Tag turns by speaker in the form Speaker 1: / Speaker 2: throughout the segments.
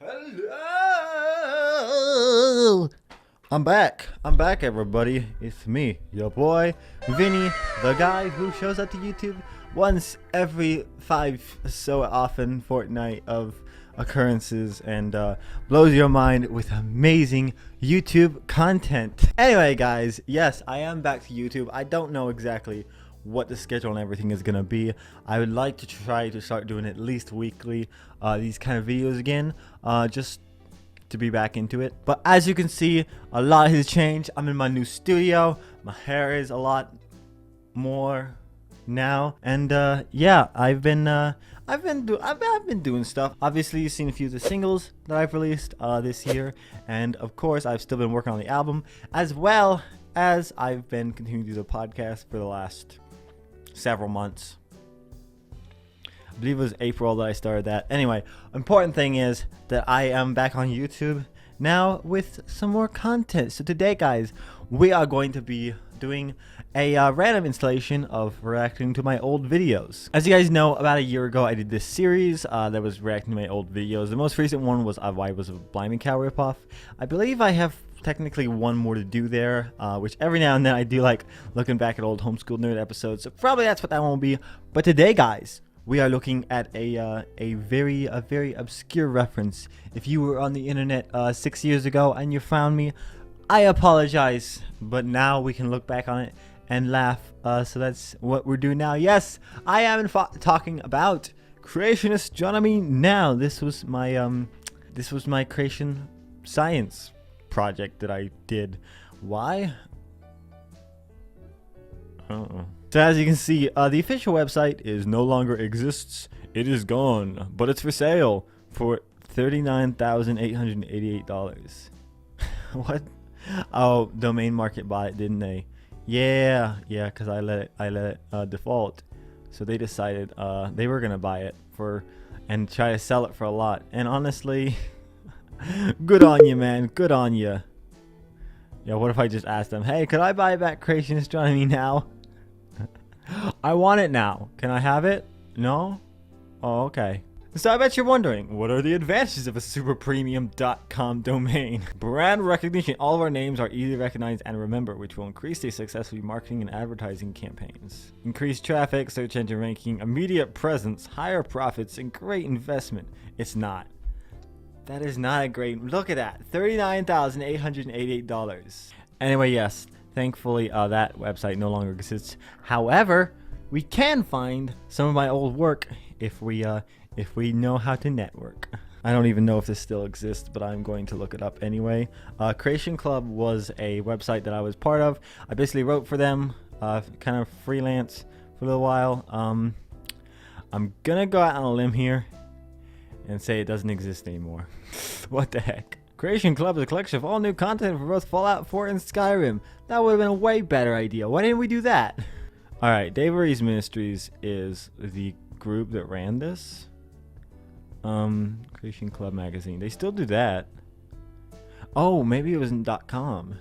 Speaker 1: Hello! I'm back, everybody. It's me, your boy, Vinny, the guy who shows up to YouTube once every so often fortnight of occurrences and blows your mind with amazing YouTube content. Anyway, guys, yes, I am back to YouTube. I don't know exactly what the schedule and everything is gonna be. I would like to try to start doing at least weekly these kind of videos again, just to be back into it. But as you can see, a lot has changed. I'm in my new studio. My hair is a lot more now, and yeah, I've been doing stuff. Obviously, you've seen a few of the singles that I've released this year, and of course, I've still been working on the album, as well as I've been continuing to do the podcast for the last several months. I believe it was April that I started that. Anyway, important thing is that I am back on YouTube now with some more content. So today, guys, we are going to be doing a random installation of reacting to my old videos. As you guys know, about a year ago, I did this series that was reacting to my old videos. The most recent one was Why Was a Blimey Cow ripoff. I believe I have technically one more to do there, which every now and then I do like looking back at old Homeschool Nerd episodes. So probably that's what that one will be. But today, guys, we are looking at a very obscure reference. If you were on the internet 6 years ago and you found me, I apologize. But now we can look back on it and laugh. So that's what we're doing now. Yes, I am talking about creation astronomy now. This was my creation science project that I did. Why? So as you can see, the official website is no longer exists. It is gone, but it's for sale for $39,888. What? Oh, Domain Market bought it, didn't they? Yeah, because I let it default. So they decided they were gonna buy it and try to sell it for a lot. And honestly, good on you, man. Good on you. Yeah, what if I just asked them, hey, could I buy back Creation Astronomy now? I want it now. Can I have it? No? Oh, okay. So I bet you're wondering, what are the advantages of a superpremium.com domain? Brand recognition. All of our names are easy to recognize and remember, which will increase the success of marketing and advertising campaigns. Increased traffic, search engine ranking, immediate presence, higher profits, and great investment. It's not. That is not a great... Look at that. $39,888. Anyway, yes. Thankfully, that website no longer exists. However, we can find some of my old work if we know how to network. I don't even know if this still exists, but I'm going to look it up anyway. Creation Club was a website that I was part of. I basically wrote for them, kind of freelance for a little while. I'm gonna go out on a limb here and say it doesn't exist anymore. What the heck? Creation Club is a collection of all new content for both Fallout 4 and Skyrim. That would have been a way better idea. Why didn't we do that? Alright, Dave Rees Ministries is the group that ran this. Creation Club magazine. They still do that. Oh, maybe it was in .com.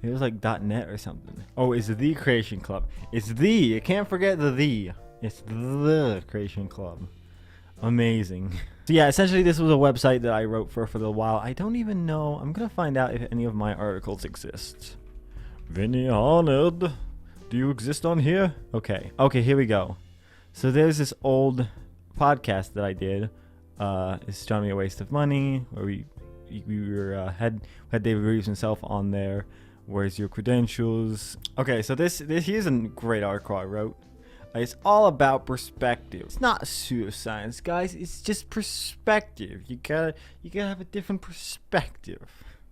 Speaker 1: It was like .net or something. Oh, it's the Creation Club. It's the. You can't forget the the. It's the Creation Club. Amazing. So yeah, essentially this was a website that I wrote for a little while. I don't even know. I'm gonna find out if any of my articles exist. Vinny Honored, do you exist on here? Okay, here we go. So there's this old podcast that I did. Astronomy a Waste of Money, where we had David Reeves himself on there. Where's your credentials? Okay, so this here's a great article I wrote. It's all about perspective. It's not pseudoscience, guys. It's just perspective. You gotta have a different perspective.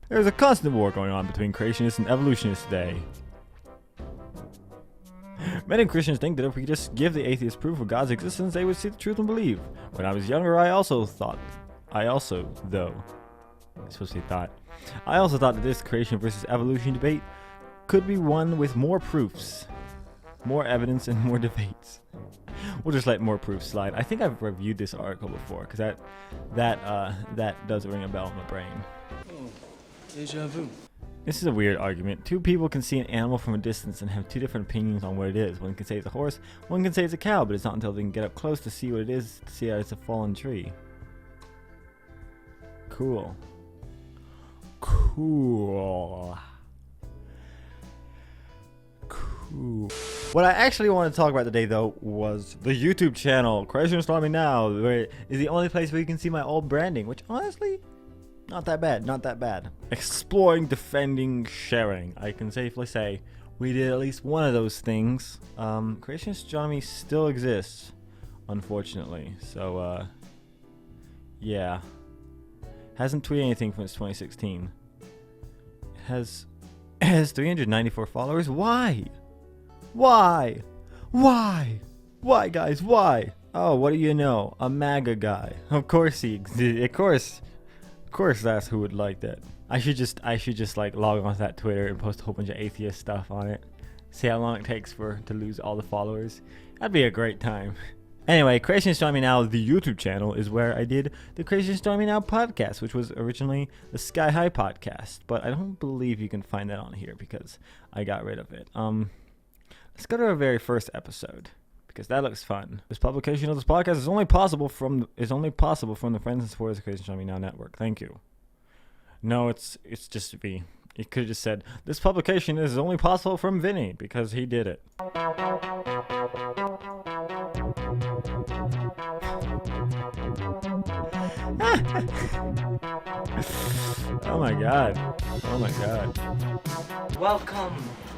Speaker 1: There's a constant war going on between creationists and evolutionists today. Many Christians think that if we just give the atheists proof of God's existence, they would see the truth and believe. When I was younger, I also thought that this creation versus evolution debate could be won with more proofs. More evidence and more debates. We'll just let more proofs slide. I think I've reviewed this article before because that does ring a bell in my brain.
Speaker 2: Oh, déjà vu.
Speaker 1: This is a weird argument. Two people can see an animal from a distance and have two different opinions on what it is. One can say it's a horse, one can say it's a cow, but it's not until they can get up close to see what it is to see that it's a fallen tree. Cool. Cool. Cool. What I actually want to talk about today, though, was the YouTube channel, Creation Stormy Now, where it is the only place where you can see my old branding, which honestly, not that bad, not that bad. Exploring, defending, sharing. I can safely say we did at least one of those things. Creation Astronomy still exists, unfortunately. So, yeah. Hasn't tweeted anything since 2016. It has 394 followers. Why? Why? Why? Why, guys? Why? Oh, what do you know? A MAGA guy. Of course he exists. Of course that's who would like that. I should just like log onto that Twitter and post a whole bunch of atheist stuff on it. See how long it takes to lose all the followers. That'd be a great time. Anyway, Creation Stormy Now, the YouTube channel, is where I did the Creation Stormy Now podcast, which was originally the Sky High podcast, but I don't believe you can find that on here because I got rid of it. Let's go to our very first episode because that looks fun. This publication of this podcast is only possible from the friends and supporters of Creation Stormy Now network. Thank you. No, it's just me. It could have just said this publication is only possible from Vinny because he did it. Oh my god. Oh my god.
Speaker 3: Welcome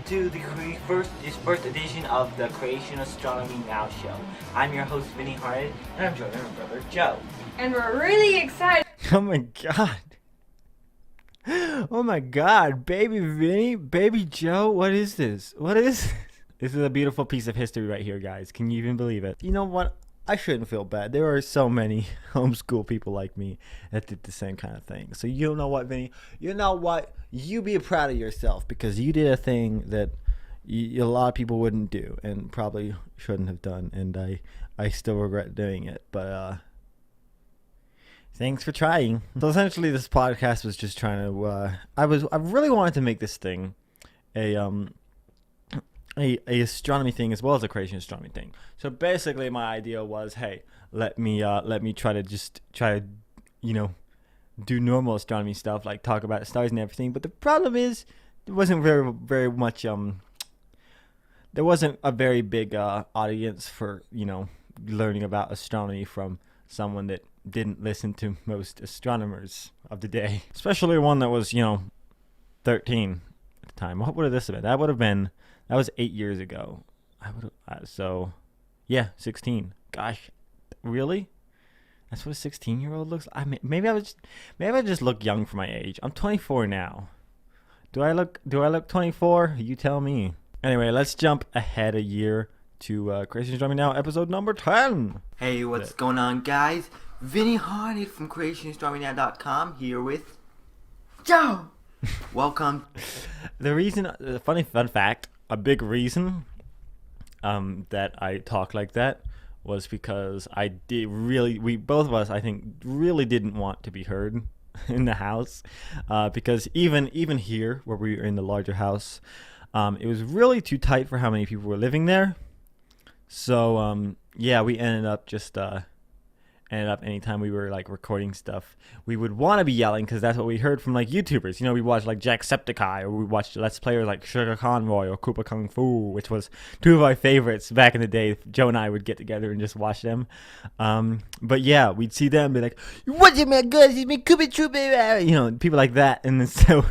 Speaker 3: to the first edition of the Creation Astronomy Now show. I'm your host, Vinny Hart, and I'm joined by my brother, Joe.
Speaker 4: And we're really excited.
Speaker 1: Oh my god. Oh my god. Baby Vinny, baby Joe, what is this? What is this? This is a beautiful piece of history right here, guys. Can you even believe it? You know what? I shouldn't feel bad. There are so many homeschool people like me that did the same kind of thing. So you know what, Vinny? You know what? You be proud of yourself because you did a thing that a lot of people wouldn't do and probably shouldn't have done. And I still regret doing it. But thanks for trying. So essentially, this podcast was just trying to. I really wanted to make this thing a astronomy thing as well as a creation astronomy thing. So basically my idea was, hey, let me try to do normal astronomy stuff, like talk about stars and everything. But the problem is there wasn't very much there wasn't a very big audience for learning about astronomy from someone that didn't listen to most astronomers of the day, especially one that was 13 at the time. What would have this been? That was 8 years ago. So, yeah, 16. Gosh, really? That's what a 16-year-old looks like? I mean, maybe I just look young for my age. I'm 24 now. Do I look 24? You tell me. Anyway, let's jump ahead a year to Creation Astronomy Now, episode number 10.
Speaker 3: Hey, what's going on, guys? Vinny Harnett from CreationAstronomyNow.com here with Joe. Welcome.
Speaker 1: The funny fun fact. A big reason that I talk like that was because we both of us, I think, really didn't want to be heard in the house because even here where we were in the larger house, it was really too tight for how many people were living there. So yeah, we ended up anytime we were like recording stuff, we would want to be yelling because that's what we heard from like YouTubers. We watched like Jacksepticeye, or we watched Let's Players like Sugar Conroy or Koopa Kung Fu, which was two of our favorites back in the day. Joe and I would get together and just watch them. But yeah, we'd see them be like, "What's it, man? Good, it's me, Koopa Troopa," people like that. And then so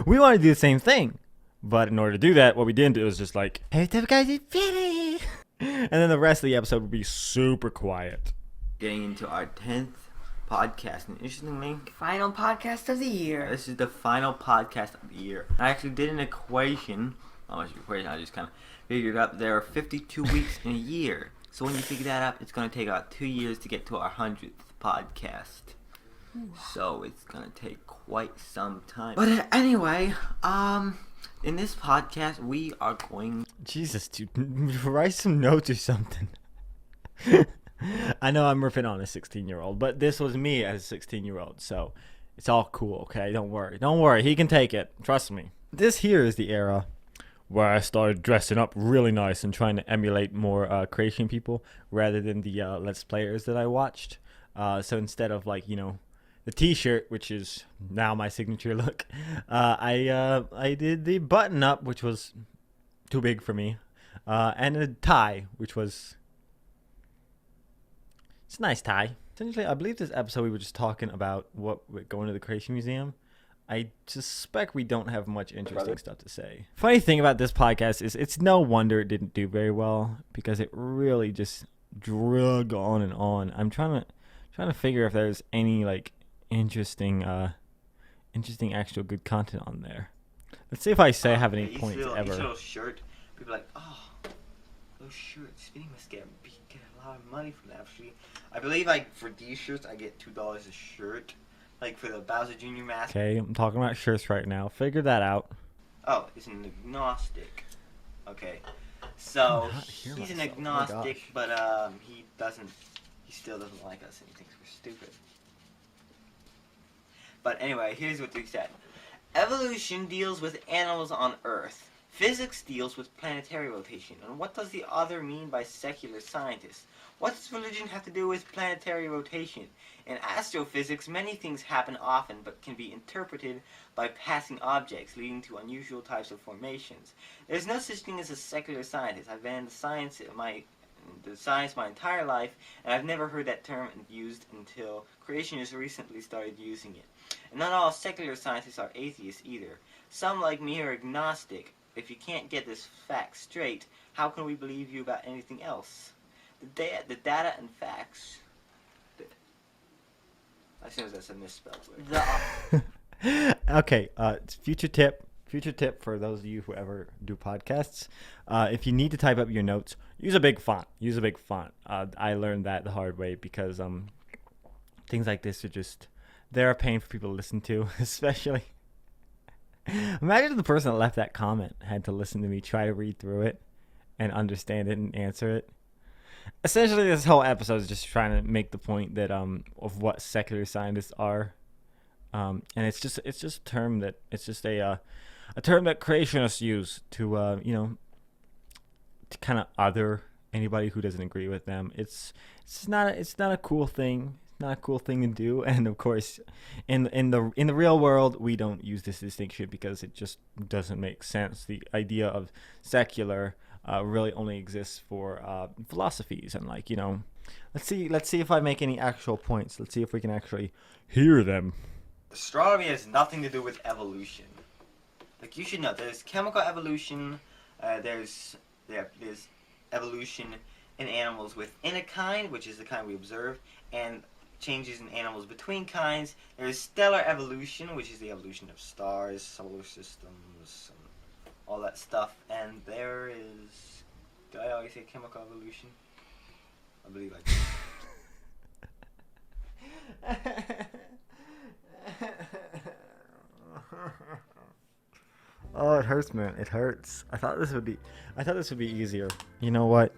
Speaker 1: we wanted to do the same thing, but in order to do that, what we did was just like, "Hey, guys, it's Vinny," and then the rest of the episode would be super quiet.
Speaker 3: Getting into our 10th podcast, and interestingly,
Speaker 4: Final podcast of the year.
Speaker 3: this is the final podcast of the year. I actually did an equation. Not much of an equation, I just kind of figured out there are 52 weeks in a year. So when you figure that out, it's going to take about 2 years to get to our 100th podcast. So it's going to take quite some time. But anyway, in this podcast, we are going...
Speaker 1: Jesus, dude, write some notes or something. I know I'm ripping on a 16-year-old, but this was me as a 16-year-old, so it's all cool, okay? Don't worry, he can take it. Trust me. This here is the era where I started dressing up really nice and trying to emulate more creation people rather than the Let's Players that I watched. So instead of, like, the the t-shirt, which is now my signature look. I did the button up, which was too big for me, and a tie, which was it's a nice tie. Essentially, I believe this episode we were just talking about what we're going to the Creation Museum. I suspect we don't have much interesting stuff to say. Funny thing about this podcast is it's no wonder it didn't do very well, because it really just drug on and on. I'm trying to figure if there's any like interesting actual good content on there. Let's see if I say I have any points ever.
Speaker 3: Each little shirt, people are like, oh, those shirts, Vinny must get a lot of money from that. Actually, I believe like for these shirts I get $2 a shirt. Like for the Bowser Jr. mask.
Speaker 1: Okay, I'm talking about shirts right now. Figure that out.
Speaker 3: Oh, it's an agnostic. Okay, so he's an agnostic, but he still doesn't like us, and he thinks we're stupid. But anyway, here's what they said. Evolution deals with animals on Earth. Physics deals with planetary rotation. And what does the other mean by secular scientists? What does religion have to do with planetary rotation? In astrophysics, many things happen often but can be interpreted by passing objects, leading to unusual types of formations. There's no such thing as a secular scientist. I've been in the science my entire life, and I've never heard that term used until creationists recently started using it. And not all secular scientists are atheists either. Some, like me, are agnostic. If you can't get this fact straight, how can we believe you about anything else? The data and facts. As soon as that's a misspelled word.
Speaker 1: Okay, future tip for those of you who ever do podcasts. If you need to type up your notes, use a big font. I learned that the hard way, because things like this are they're a pain for people to listen to, especially. Imagine the person that left that comment had to listen to me try to read through it and understand it and answer it. Essentially, this whole episode is just trying to make the point that of what secular scientists are, and it's just a term that a term that creationists use to to kind of other anybody who doesn't agree with them. It's not a cool thing. It's not a cool thing to do, and of course, in the real world, we don't use this distinction because it just doesn't make sense. The idea of secular really only exists for philosophies, and let's see if I make any actual points. Let's see if we can actually hear them.
Speaker 3: Astronomy has nothing to do with evolution. Like, you should know, there's chemical evolution, there's evolution in animals within a kind, which is the kind we observe, and changes in animals between kinds. There's stellar evolution, which is the evolution of stars, solar systems, and all that stuff. And there is... Did I always say chemical evolution? I believe I did.
Speaker 1: Oh, it hurts, man. It hurts. I thought this would be easier. You know what?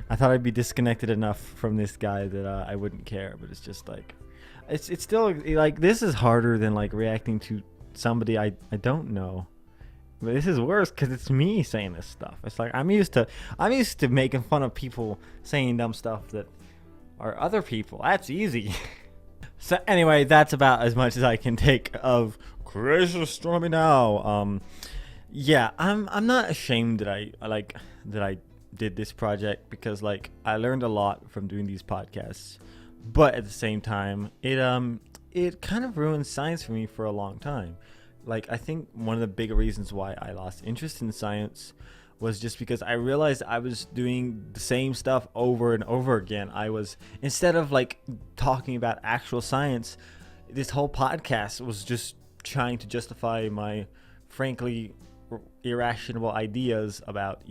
Speaker 1: I thought I'd be disconnected enough from this guy that I wouldn't care. But it's just like, it's still like, this is harder than like reacting to somebody I don't know. But this is worse because it's me saying this stuff. It's like I'm used to making fun of people saying dumb stuff that are other people. That's easy. So anyway, that's about as much as I can take of creation astronomy now. Yeah, I'm not ashamed that I did this project, because like I learned a lot from doing these podcasts, but at the same time it kind of ruined science for me for a long time. Like, I think one of the big reasons why I lost interest in science was just because I realized I was doing the same stuff over and over again. I was, instead of like talking about actual science, this whole podcast was just trying to justify my frankly irrational ideas about,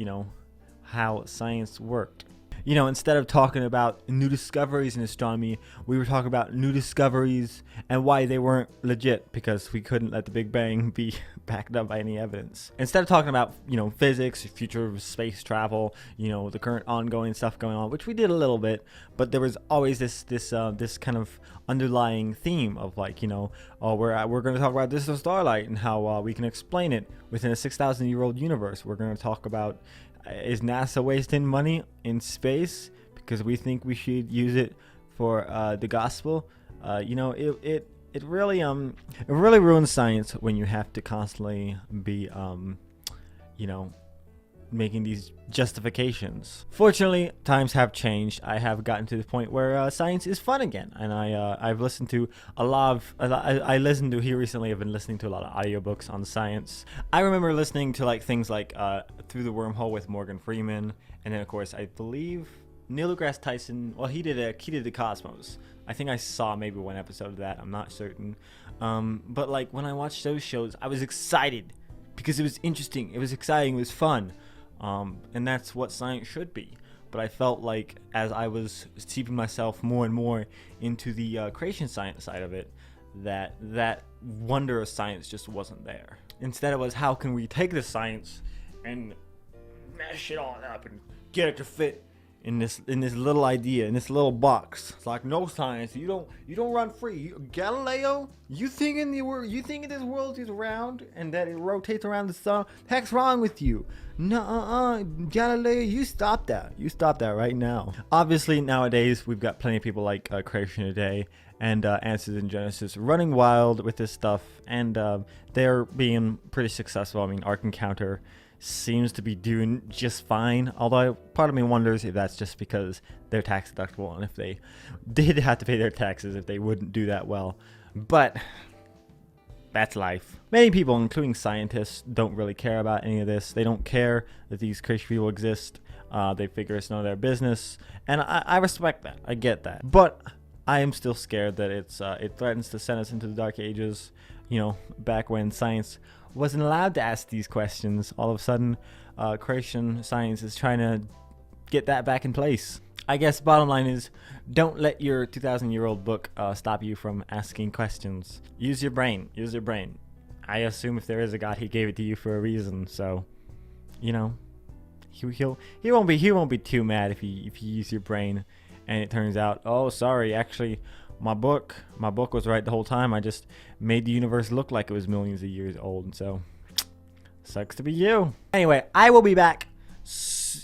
Speaker 1: how science worked. Instead of talking about new discoveries in astronomy, we were talking about new discoveries and why they weren't legit, because we couldn't let the Big Bang be backed up by any evidence. Instead of talking about, physics, future of space travel, the current ongoing stuff going on, which we did a little bit, but there was always this kind of underlying theme of like, we're going to talk about distant starlight and how we can explain it within a 6,000-year-old universe. We're going to talk about, is NASA wasting money in space because we think we should use it for the gospel? It it really ruins science when you have to constantly be you know, making these justifications. Fortunately, times have changed. I have gotten to the point where science is fun again, and I've listened to I listened to here recently. I've been listening to a lot of audiobooks on science. I remember listening to like things like Through the Wormhole with Morgan Freeman, and then of course I believe Neil deGrasse Tyson. Well, he did the Cosmos. I think I saw maybe one episode of that. I'm not certain. But like when I watched those shows, I was excited because it was interesting. It was exciting. It was fun. And that's what science should be. But I felt like as I was steeping myself more and more into the creation science side of it, that wonder of science just wasn't there. Instead, it was how can we take the science and mash it all up and get it to fit in this little idea, in this little box. It's like, no, science, you don't run free. Galileo, you thinking this world is round and that it rotates around the sun? Heck's wrong with you? Nuh-uh, Galileo, you stop that. You stop that right now. Obviously, nowadays we've got plenty of people like Creation Today and Answers in Genesis running wild with this stuff, and they're being pretty successful. I mean, Ark Encounter seems to be doing just fine, although part of me wonders if that's just because they're tax deductible, and if they did have to pay their taxes, if they wouldn't do that well. But that's life. Many people, including scientists, don't really care about any of this. They don't care that these crazy people exist. They figure it's none of their business, and I respect that. I get that, but I am still scared that it threatens to send us into the dark ages. You know, back when science wasn't allowed to ask these questions, all of a sudden creation science is trying to get that back in place. I guess bottom line is, don't let your 2,000-year-old book stop you from asking questions. Use your brain. Use your brain. I assume if there is a God, he gave it to you for a reason. So, you know, he won't be too mad if you use your brain and it turns out, oh, sorry, actually my book was right the whole time. I just made the universe look like it was millions of years old. So sucks to be you. Anyway, I will be back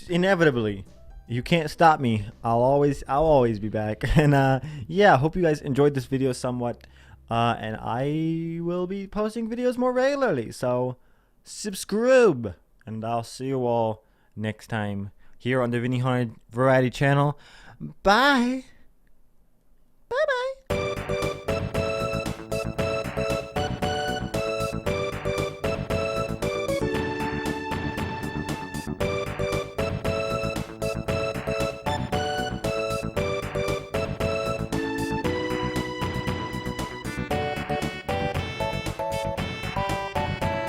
Speaker 1: inevitably. You can't stop me. I'll always be back. And yeah, hope you guys enjoyed this video somewhat. And I will be posting videos more regularly. So subscribe, and I'll see you all next time here on the Vinny Hunter Variety Channel. Bye.